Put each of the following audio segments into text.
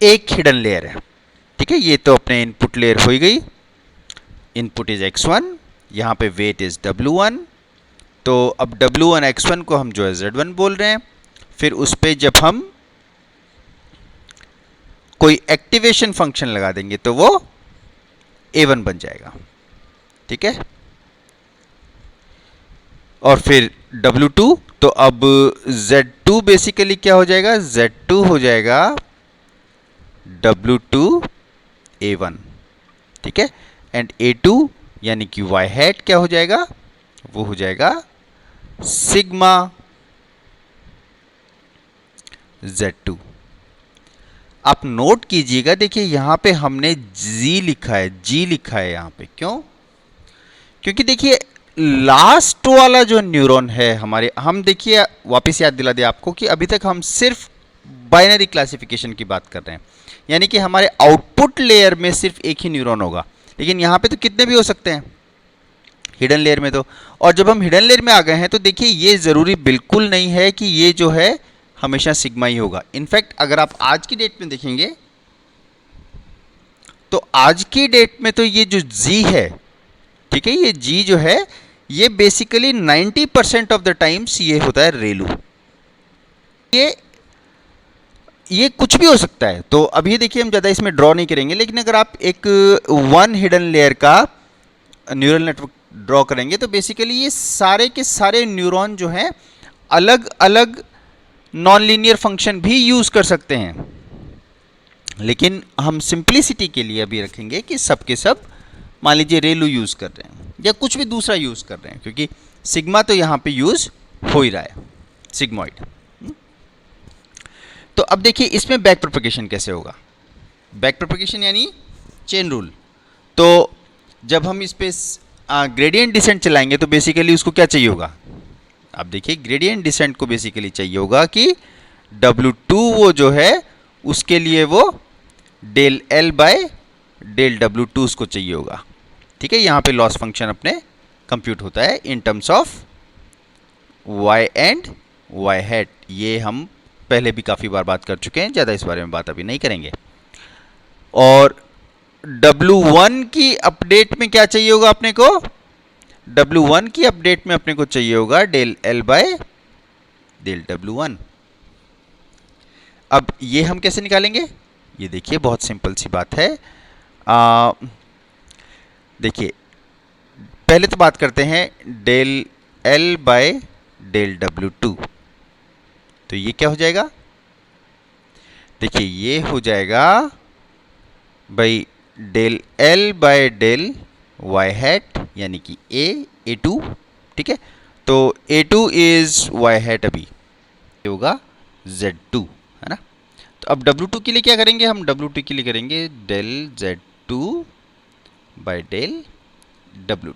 एक hidden layer है। ठीक है, ये तो अपने इनपुट लेयर हो ही गई। इनपुट इज x1, यहाँ पे वेट इज w1। तो अब w1 x1 को हम जो है z1 बोल रहे हैं। फिर उस पर जब हम कोई एक्टिवेशन फंक्शन लगा देंगे तो वो a1 बन जाएगा। ठीक है, और फिर w2, तो अब z2 बेसिकली क्या हो जाएगा, z2 हो जाएगा w2 a1। ठीक है, एंड a2 यानी कि y हैट क्या हो जाएगा, वो हो जाएगा सिग्मा z2। आप नोट कीजिएगा, देखिए यहां पे हमने g लिखा है, g लिखा है यहां पे, क्यों? क्योंकि देखिए लास्ट वाला जो न्यूरॉन है हमारे, हम देखिए वापस याद दिला दे आपको कि अभी तक हम सिर्फ बाइनरी क्लासिफिकेशन की बात कर रहे हैं, यानी कि हमारे आउटपुट लेयर में सिर्फ एक ही न्यूरॉन होगा। लेकिन यहाँ पे तो कितने भी हो सकते हैं हिडन लेयर में तो। और जब हम हिडन लेयर में आ गए हैं तो देखिए ये ज़रूरी बिल्कुल नहीं है कि ये जो है हमेशा सिग्मा ही होगा। इनफैक्ट अगर आप आज की डेट में देखेंगे तो आज की डेट में तो ये जो जी है, ठीक है, ये जी जो है ये बेसिकली 90% ऑफ द टाइम्स ये होता है रेलू। ये कुछ भी हो सकता है। तो अभी देखिए हम ज़्यादा इसमें ड्रॉ नहीं करेंगे, लेकिन अगर आप एक वन हिडन लेयर का न्यूरल नेटवर्क ड्रॉ करेंगे तो बेसिकली ये सारे के सारे न्यूरॉन जो हैं अलग अलग नॉन लीनियर फंक्शन भी यूज़ कर सकते हैं। लेकिन हम सिंप्लिसिटी के लिए अभी रखेंगे कि सब के सब मान लीजिए रेलू यूज़ कर रहे हैं या कुछ भी दूसरा यूज़ कर रहे हैं, क्योंकि सिग्मा तो यहाँ पे यूज़ हो ही रहा है, सिग्मॉइड। तो अब देखिए इसमें बैक प्रोपगेशन कैसे होगा। बैक प्रोपगेशन यानी चेन रूल। तो जब हम इस पे ग्रेडियंट डिसेंट चलाएंगे तो बेसिकली उसको क्या चाहिए होगा, अब देखिए ग्रेडियंट डिसेंट को बेसिकली चाहिए होगा कि W2 वो जो है उसके लिए वो del L by del W2 उसको चाहिए होगा। ठीक है, यहाँ पे लॉस फंक्शन अपने कंप्यूट होता है in terms of y and y hat. ये हम पहले भी काफ़ी बार बात कर चुके हैं, ज़्यादा इस बारे में बात अभी नहीं करेंगे। और W1 की अपडेट में क्या चाहिए होगा अपने को, W1 की अपडेट में अपने को चाहिए होगा del L by del W1। अब ये हम कैसे निकालेंगे, ये देखिए बहुत सिंपल सी बात है। देखिए पहले तो बात करते हैं del L by del W2। तो ये क्या हो जाएगा, देखिए ये हो जाएगा भाई del L by del y hat यानी कि A2। ठीक है, तो A2 इज y हैट, अभी होगा Z2, है ना। तो अब W2 के लिए क्या करेंगे, हम W2 के लिए करेंगे del Z2 by del W2।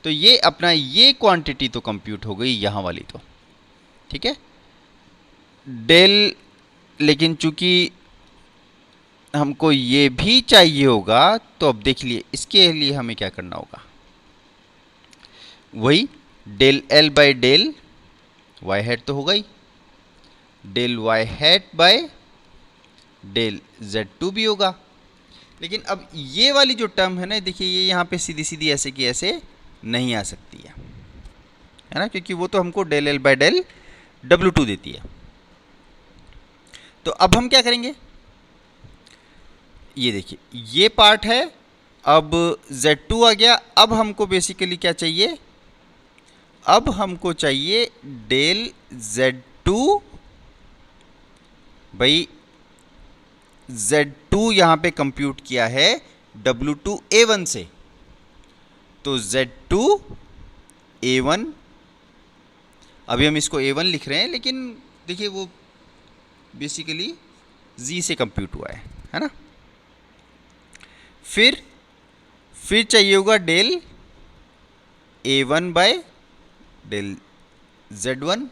तो ये अपना ये क्वांटिटी तो कंप्यूट हो गई यहाँ वाली तो, ठीक है। डेल, लेकिन चूंकि हमको ये भी चाहिए होगा तो अब देख लिए इसके लिए हमें क्या करना होगा, वही del L by del y hat तो होगा ही, del y hat by del Z2 भी होगा। लेकिन अब ये वाली जो टर्म है ना, देखिए ये यहाँ पे सीधी सीधी ऐसे की ऐसे नहीं आ सकती है ना, क्योंकि वो तो हमको del L by del W2 देती है। तो अब हम क्या करेंगे, ये देखिए ये पार्ट है, अब Z2 आ गया। अब हमको बेसिकली क्या चाहिए, अब हमको चाहिए डेल Z2 भाई Z2 यहाँ पे कंप्यूट किया है W2 A1 से, तो Z2 A1, अभी हम इसको A1 लिख रहे हैं, लेकिन देखिए वो बेसिकली Z से कंप्यूट हुआ है ना। फिर चाहिए होगा del A1 by del Z1,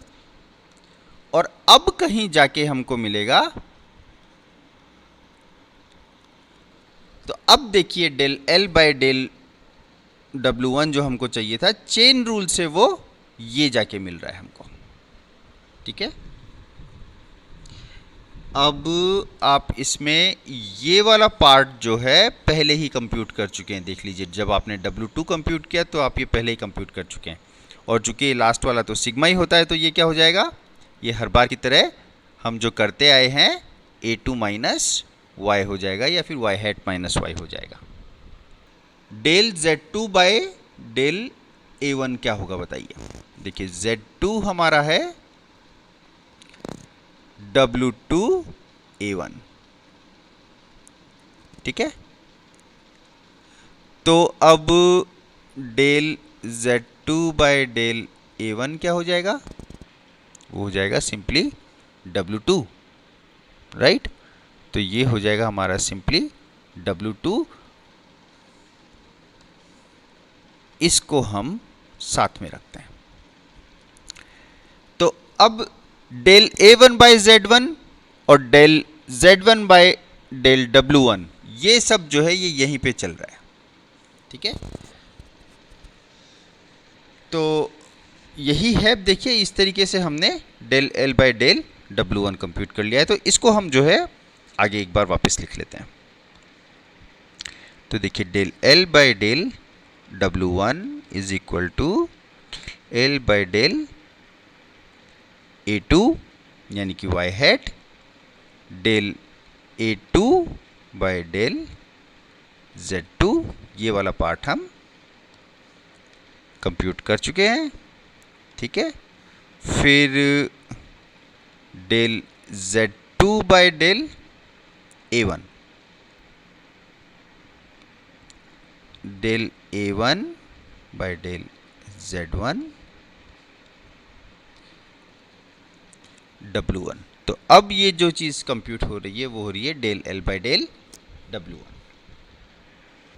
और अब कहीं जाके हमको मिलेगा, तो अब देखिए del L by del W1 जो हमको चाहिए था चेन रूल से, वो ये जाके मिल रहा है हमको। ठीक है, अब आप इसमें ये वाला पार्ट जो है पहले ही कंप्यूट कर चुके हैं। देख लीजिए, जब आपने W2 कंप्यूट किया तो आप ये पहले ही कंप्यूट कर चुके हैं, और चूंकि लास्ट वाला तो सिग्मा ही होता है तो ये क्या हो जाएगा, ये हर बार की तरह हम जो करते आए हैं A2 माइनस वाई हो जाएगा, या फिर y हैट माइनस वाई हो जाएगा। Del Z2 by del A1 क्या होगा बताइए। देखिए Z2 हमारा है W2 A1, ठीक है। तो अब del Z2 by del A1 क्या हो जाएगा, वो हो जाएगा सिंपली W2, राइट। तो ये हो जाएगा हमारा सिंपली W2। इसको हम साथ में रखते हैं। तो अब डेल A1 बाय Z1 और del Z1 bye del W1, ये सब जो है ये यहीं पे चल रहा है, ठीक है। तो यही है, देखिए इस तरीके से हमने del L by del W1 compute कर लिया है। तो इसको हम जो है आगे एक बार वापस लिख लेते हैं। तो देखिए del L by del W1 is equal to L by del A2 यानी कि y hat del A2 by del Z2, ये वाला पार्ट हम कंप्यूट कर चुके हैं, ठीक है। फिर del Z2 by del A1, del A1 by del Z1 W1। तो अब ये जो चीज़ कंप्यूट हो रही है वो हो रही है del L by del W1।